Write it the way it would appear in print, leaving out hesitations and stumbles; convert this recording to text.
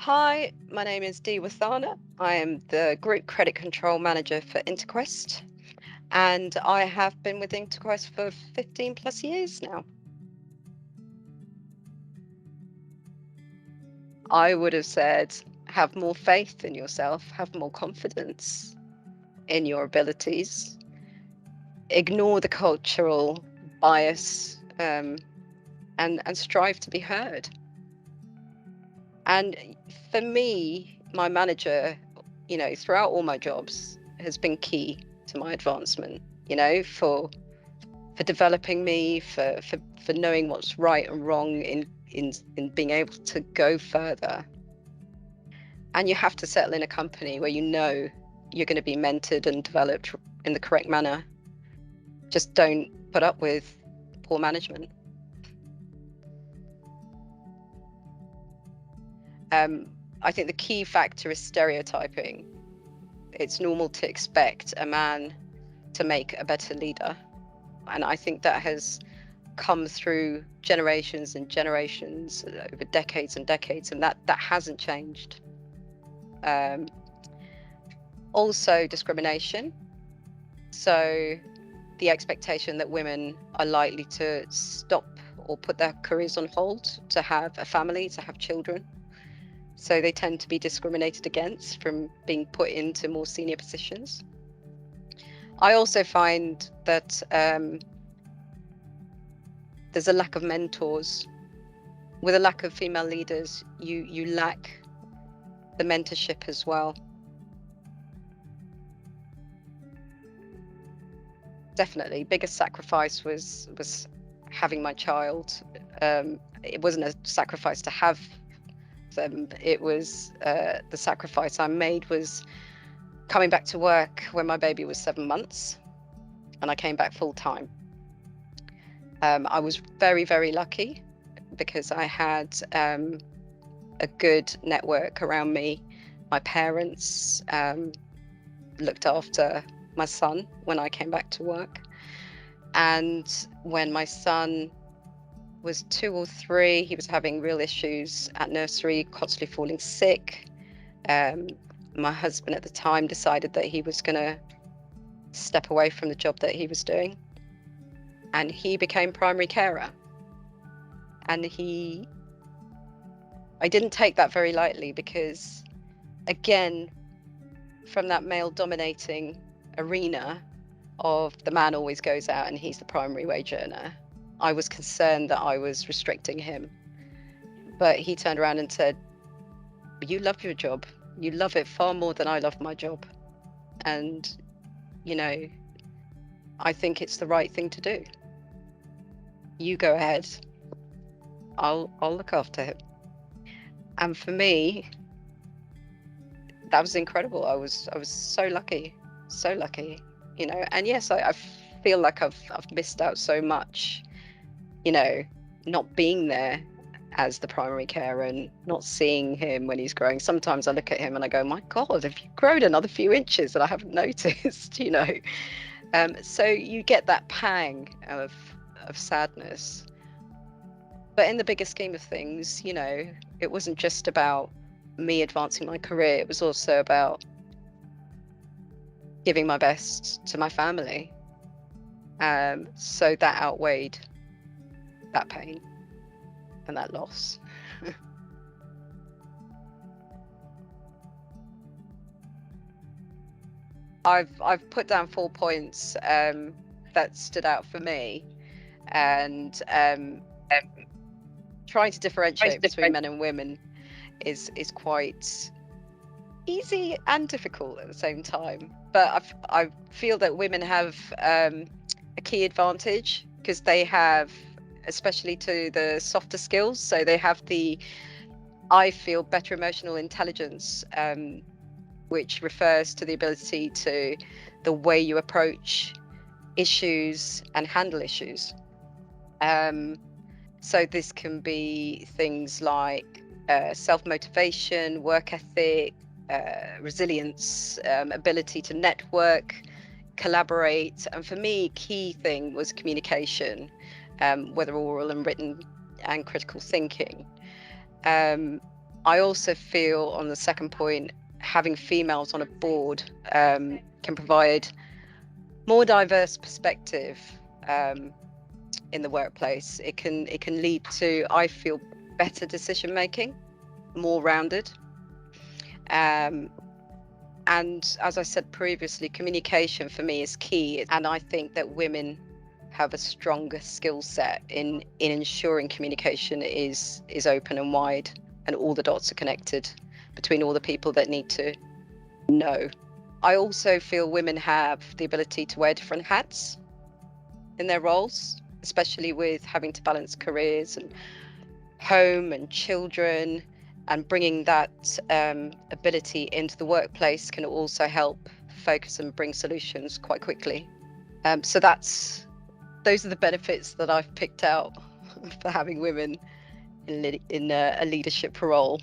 Hi, my name is Dee Withana. I am the Group Credit Control Manager for InterQuest, and I have been with InterQuest for 15 plus years now. I would have said, have more faith in yourself, have more confidence in your abilities, ignore the cultural bias, and strive to be heard. And for me, my manager, throughout all my jobs has been key to my advancement, for developing me, for knowing what's right and wrong in being able to go further. And you have to settle in a company where you know you're going to be mentored and developed in the correct manner. Just don't put up with poor management. I think the key factor is stereotyping. It's normal to expect a man to make a better leader. And I think that has come through generations and generations, over decades and decades, and that hasn't changed. Also discrimination. So the expectation that women are likely to stop or put their careers on hold to have a family, to have children. So they tend to be discriminated against from being put into more senior positions. I also find that there's a lack of mentors. With a lack of female leaders, you lack the mentorship as well. Definitely, biggest sacrifice was having my child. It wasn't a sacrifice to have them. It was the sacrifice I made was coming back to work when my baby was 7 months, and I came back full time. I was very, very lucky because I had a good network around me. My parents looked after my son when I came back to work. And when my son was 2 or 3, he was having real issues at nursery, constantly falling sick. My husband at the time decided that he was going to step away from the job that he was doing. And he became primary carer. And I didn't take that very lightly because, again, from that male dominating arena of the man always goes out and he's the primary wage earner, I was concerned that I was restricting him. But he turned around and said, you love your job. You love it far more than I love my job. And, I think it's the right thing to do. You go ahead. I'll look after him. And for me, that was incredible. I was so lucky, and yes, I feel like I've missed out so much, not being there as the primary carer and not seeing him when he's growing. Sometimes I look at him and I go, my God, have you grown another few inches that I haven't noticed, So you get that pang of sadness. But in the bigger scheme of things, it wasn't just about me advancing my career. It was also about giving my best to my family. So that outweighed that pain and that loss. I've put down 4 points that stood out for me, and trying to differentiate between men and women is quite easy and difficult at the same time. But I feel that women have a key advantage because they have, especially to the softer skills, so they have I feel, better emotional intelligence, which refers to the ability to the way you approach issues and handle issues. So this can be things like self-motivation, work ethic, resilience, ability to network, collaborate. And for me, key thing was communication, whether oral and written, and critical thinking. I also feel, on the second point, having females on a board can provide more diverse perspective in the workplace. It can lead to, I feel, better decision making, more rounded. And as I said previously, communication for me is key. And I think that women have a stronger skill set in ensuring communication is open and wide, and all the dots are connected between all the people that need to know. I also feel women have the ability to wear different hats in their roles, especially with having to balance careers and home and children, and bringing that ability into the workplace can also help focus and bring solutions quite quickly. So those are the benefits that I've picked out for having women in a leadership role.